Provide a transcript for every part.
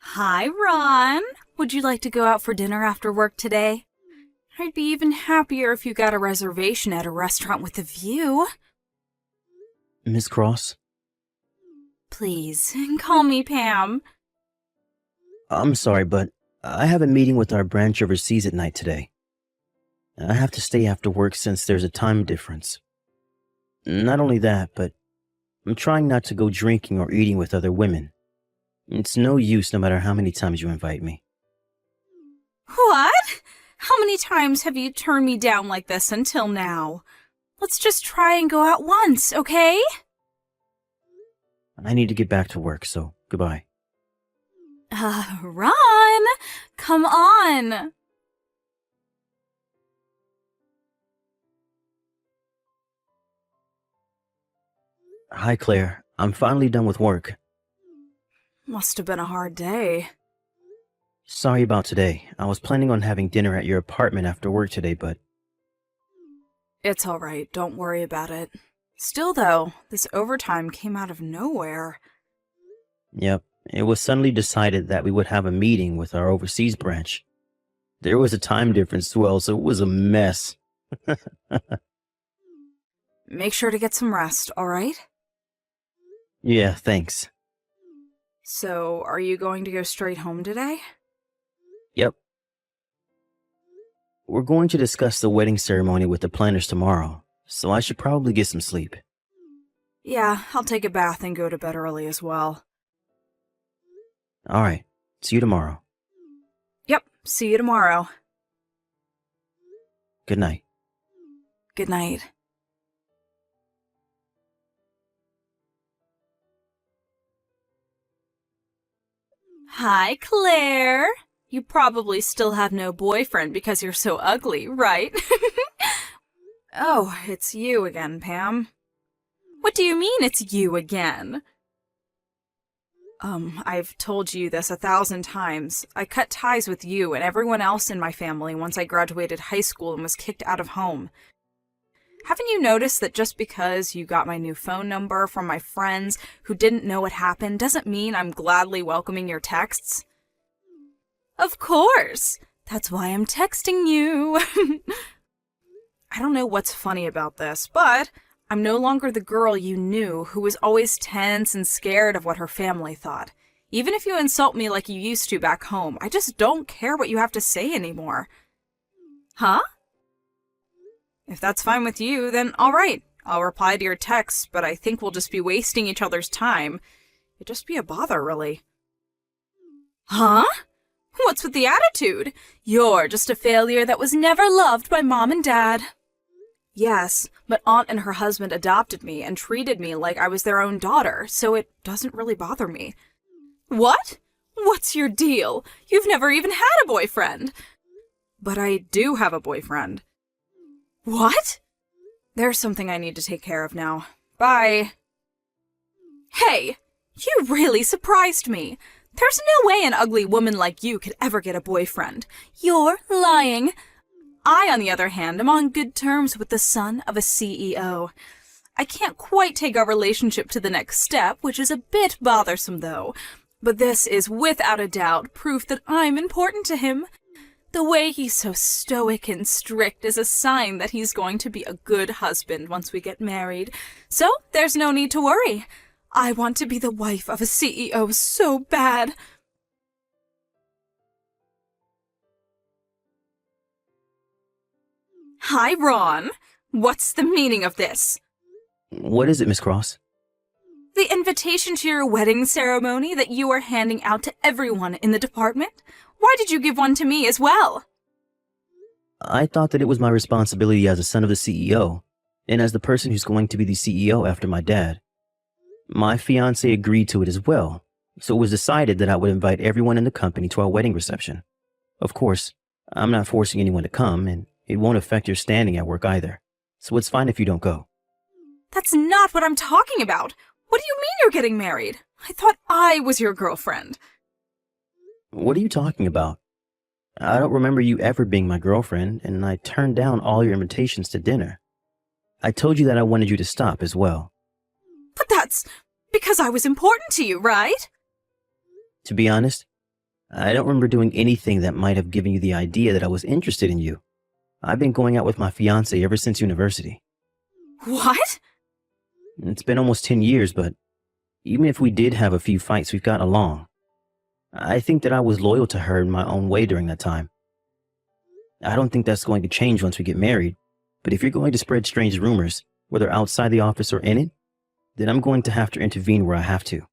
Hi, Ron. Would you like to go out for dinner after work today? I'd be even happier if you got a reservation at a restaurant with a view. Miss Cross? Please, call me Pam. I'm sorry, but I have a meeting with our branch overseas at night today. I have to stay after work since there's a time difference. Not only that, but I'm trying not to go drinking or eating with other women. It's no use no matter how many times you invite me. What? How many times have you turned me down like this until now? Let's just try and go out once, okay? I need to get back to work, so goodbye. Ron! Come on! Hi, Claire. I'm finally done with work. Must have been a hard day. Sorry about today. I was planning on having dinner at your apartment after work today, but... It's alright, don't worry about it. Still though, this overtime came out of nowhere. Yep, it was suddenly decided that we would have a meeting with our overseas branch. There was a time difference as well, so it was a mess. Make sure to get some rest, alright? Yeah, thanks. So, are you going to go straight home today? Yep. We're going to discuss the wedding ceremony with the planners tomorrow, so I should probably get some sleep. Yeah, I'll take a bath and go to bed early as well. Alright, see you tomorrow. Yep, see you tomorrow. Good night. Good night. Hi, Claire. You probably still have no boyfriend because you're so ugly, right? Oh, it's you again, Pam. What do you mean it's you again? I've told you this 1,000 times. I cut ties with you and everyone else in my family once I graduated high school and was kicked out of home. Haven't you noticed that just because you got my new phone number from my friends who didn't know what happened doesn't mean I'm gladly welcoming your texts? Of course! That's why I'm texting you. I don't know what's funny about this, but I'm no longer the girl you knew who was always tense and scared of what her family thought. Even if you insult me like you used to back home, I just don't care what you have to say anymore. Huh? If that's fine with you, then alright. I'll reply to your texts, but I think we'll just be wasting each other's time. It'd just be a bother, really. Huh? What's with the attitude? You're just a failure that was never loved by Mom and Dad. Yes, but Aunt and her husband adopted me and treated me like I was their own daughter, so it doesn't really bother me. What? What's your deal? You've never even had a boyfriend. But I do have a boyfriend. What? There's something I need to take care of now. Bye. Hey, you really surprised me. There's no way an ugly woman like you could ever get a boyfriend. You're lying. I, on the other hand, am on good terms with the son of a CEO. I can't quite take our relationship to the next step, which is a bit bothersome, though. But this is without a doubt proof that I'm important to him. The way he's so stoic and strict is a sign that he's going to be a good husband once we get married. So there's no need to worry. I want to be the wife of a CEO so bad. Hi, Ron. What's the meaning of this? What is it, Miss Cross? The invitation to your wedding ceremony that you are handing out to everyone in the department? Why did you give one to me as well? I thought that it was my responsibility as a son of the CEO, and as the person who's going to be the CEO after my dad. My fiancé agreed to it as well, so it was decided that I would invite everyone in the company to our wedding reception. Of course, I'm not forcing anyone to come, and it won't affect your standing at work either, so it's fine if you don't go. That's not what I'm talking about. What do you mean you're getting married? I thought I was your girlfriend. What are you talking about? I don't remember you ever being my girlfriend, and I turned down all your invitations to dinner. I told you that I wanted you to stop as well. But that's because I was important to you, right? To be honest, I don't remember doing anything that might have given you the idea that I was interested in you. I've been going out with my fiancé ever since university. What? It's been almost 10 years, but even if we did have a few fights, we've gotten along. I think that I was loyal to her in my own way during that time. I don't think that's going to change once we get married, but if you're going to spread strange rumors, whether outside the office or in it, then I'm going to have to intervene where I have to.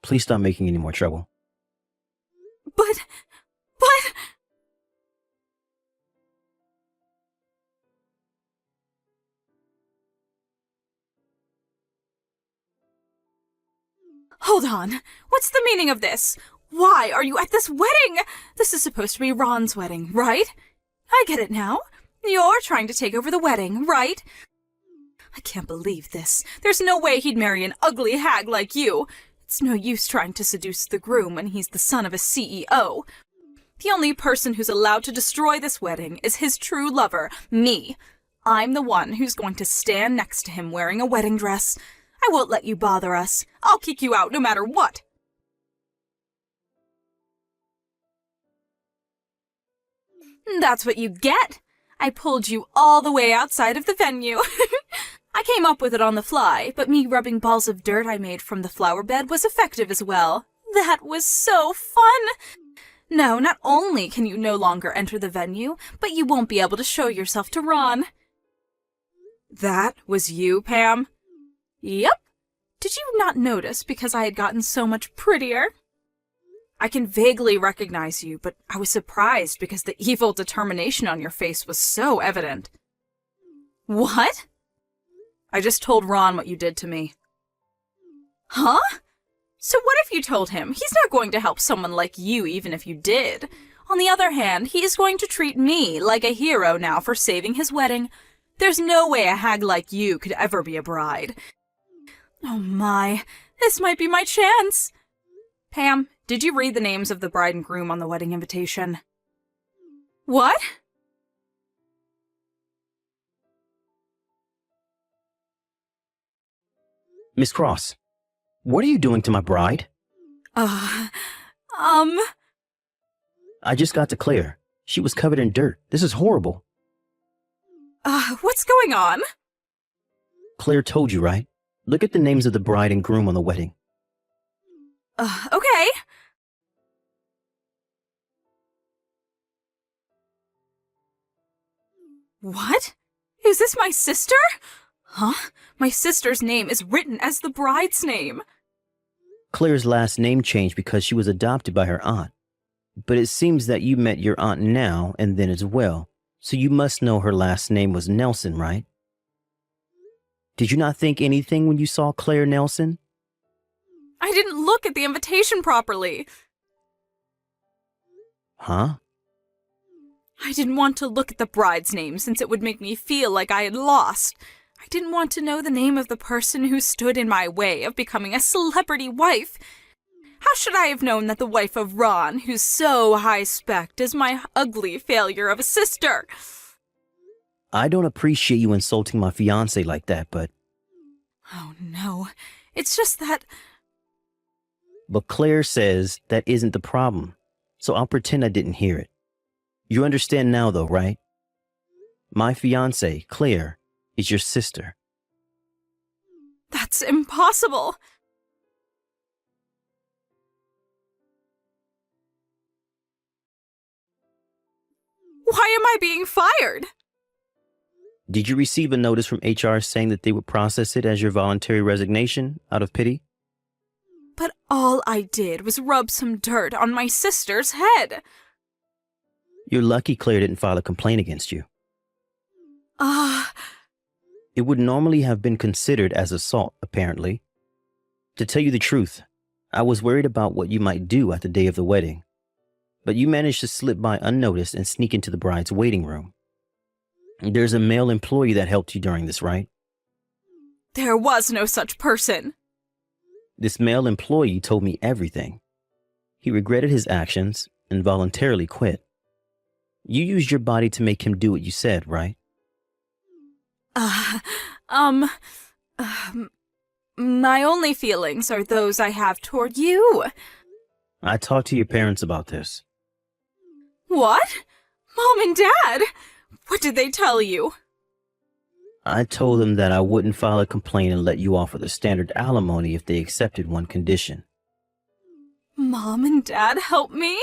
Please stop making any more trouble. But... Hold on. What's the meaning of this? Why are you at this wedding? This is supposed to be Ron's wedding, right? I get it now. You're trying to take over the wedding, right? I can't believe this. There's no way he'd marry an ugly hag like you. It's no use trying to seduce the groom when he's the son of a CEO. The only person who's allowed to destroy this wedding is his true lover, me. I'm the one who's going to stand next to him wearing a wedding dress. I won't let you bother us. I'll kick you out no matter what. That's what you get. I pulled you all the way outside of the venue. I came up with it on the fly, but me rubbing balls of dirt I made from the flower bed was effective as well. That was so fun! No, not only can you no longer enter the venue, but you won't be able to show yourself to Ron. That was you, Pam? Yep. Did you not notice because I had gotten so much prettier? I can vaguely recognize you, but I was surprised because the evil determination on your face was so evident. What? I just told Ron what you did to me. Huh? So what if you told him? He's not going to help someone like you even if you did. On the other hand, he is going to treat me like a hero now for saving his wedding. There's no way a hag like you could ever be a bride. Oh my, this might be my chance. Pam, did you read the names of the bride and groom on the wedding invitation? What? Miss Cross, what are you doing to my bride? I just got to Claire. She was covered in dirt. This is horrible. What's going on? Claire told you, right? Look at the names of the bride and groom on the wedding. Okay. What? Is this my sister? Huh? My sister's name is written as the bride's name. Claire's last name changed because she was adopted by her aunt. But it seems that you met your aunt now and then as well, so you must know her last name was Nelson, right? Did you not think anything when you saw Claire Nelson? I didn't look at the invitation properly. Huh? I didn't want to look at the bride's name since it would make me feel like I had lost. I didn't want to know the name of the person who stood in my way of becoming a celebrity wife. How should I have known that the wife of Ron, who's so high-spec'd, is my ugly failure of a sister? I don't appreciate you insulting my fiancé like that, but... Oh no, it's just that... But Claire says that isn't the problem, so I'll pretend I didn't hear it. You understand now though, right? My fiancé, Claire, is your sister. That's impossible. Why am I being fired? Did you receive a notice from HR saying that they would process it as your voluntary resignation out of pity? But all I did was rub some dirt on my sister's head. You're lucky Claire didn't file a complaint against you. It would normally have been considered as assault, apparently. To tell you the truth, I was worried about what you might do at the day of the wedding. But you managed to slip by unnoticed and sneak into the bride's waiting room. There's a male employee that helped you during this, right? There was no such person. This male employee told me everything. He regretted his actions and voluntarily quit. You used your body to make him do what you said, right? My only feelings are those I have toward you. I talked to your parents about this. What? Mom and Dad? What did they tell you? I told them that I wouldn't file a complaint and let you off with a standard alimony if they accepted one condition. Mom and Dad help me?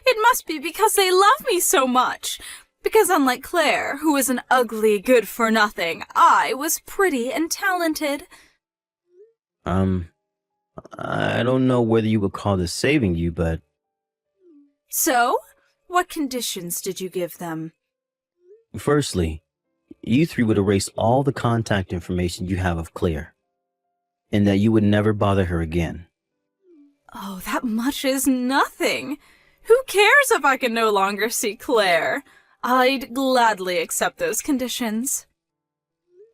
It must be because they love me so much. Because unlike Claire, who was an ugly good-for-nothing, I was pretty and talented. I don't know whether you would call this saving you, but... So? What conditions did you give them? Firstly, you three would erase all the contact information you have of Claire, and that you would never bother her again. Oh, that much is nothing. Who cares if I can no longer see Claire? I'd gladly accept those conditions.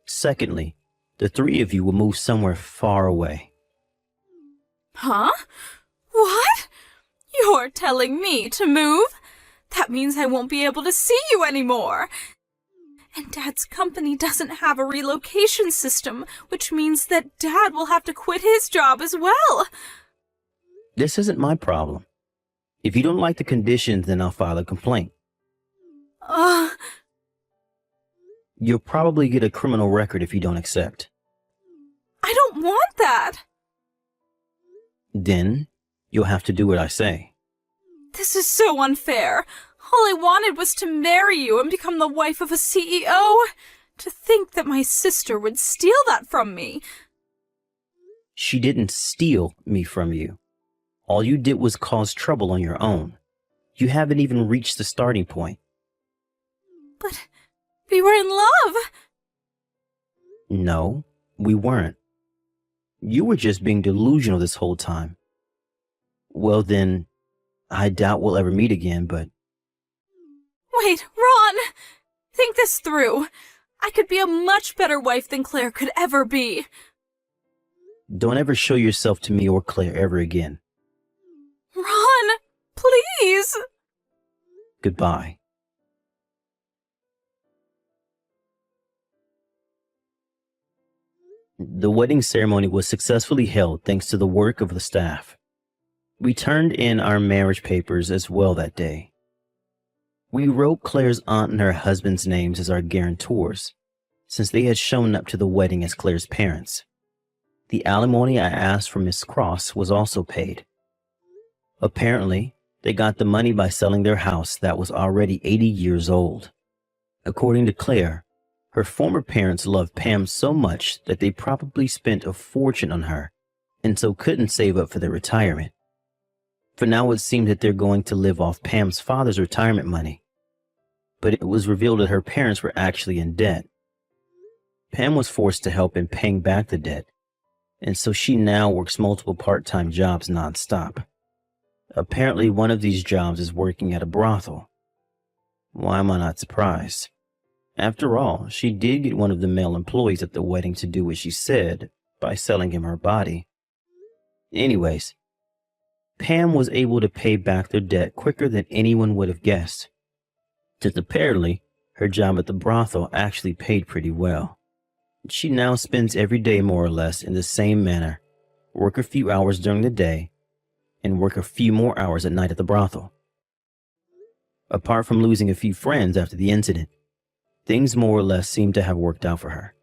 Secondly, the three of you will move somewhere far away. Huh? What? You're telling me to move? That means I won't be able to see you anymore. And Dad's company doesn't have a relocation system, which means that Dad will have to quit his job as well. This isn't my problem. If you don't like the conditions, then I'll file a complaint. You'll probably get a criminal record if you don't accept. I don't want that. Then, you'll have to do what I say. This is so unfair. All I wanted was to marry you and become the wife of a CEO. To think that my sister would steal that from me. She didn't steal me from you. All you did was cause trouble on your own. You haven't even reached the starting point. But we were in love. No, we weren't. You were just being delusional this whole time. Well then, I doubt we'll ever meet again, but... Wait, Ron! Think this through. I could be a much better wife than Claire could ever be. Don't ever show yourself to me or Claire ever again. Ron, please! Goodbye. The wedding ceremony was successfully held thanks to the work of the staff. We turned in our marriage papers as well that day. We wrote Claire's aunt and her husband's names as our guarantors, since they had shown up to the wedding as Claire's parents. The alimony I asked for Miss Cross was also paid. Apparently, they got the money by selling their house that was already 80 years old. According to Claire, her former parents loved Pam so much that they probably spent a fortune on her, and so couldn't save up for their retirement. For now it seemed that they're going to live off Pam's father's retirement money. But it was revealed that her parents were actually in debt. Pam was forced to help in paying back the debt, and so she now works multiple part-time jobs nonstop. Apparently one of these jobs is working at a brothel. Why am I not surprised? After all, she did get one of the male employees at the wedding to do what she said by selling him her body. Anyways, Pam was able to pay back their debt quicker than anyone would have guessed, since apparently her job at the brothel actually paid pretty well. She now spends every day more or less in the same manner, work a few hours during the day, and work a few more hours at night at the brothel. Apart from losing a few friends after the incident, things more or less seem to have worked out for her.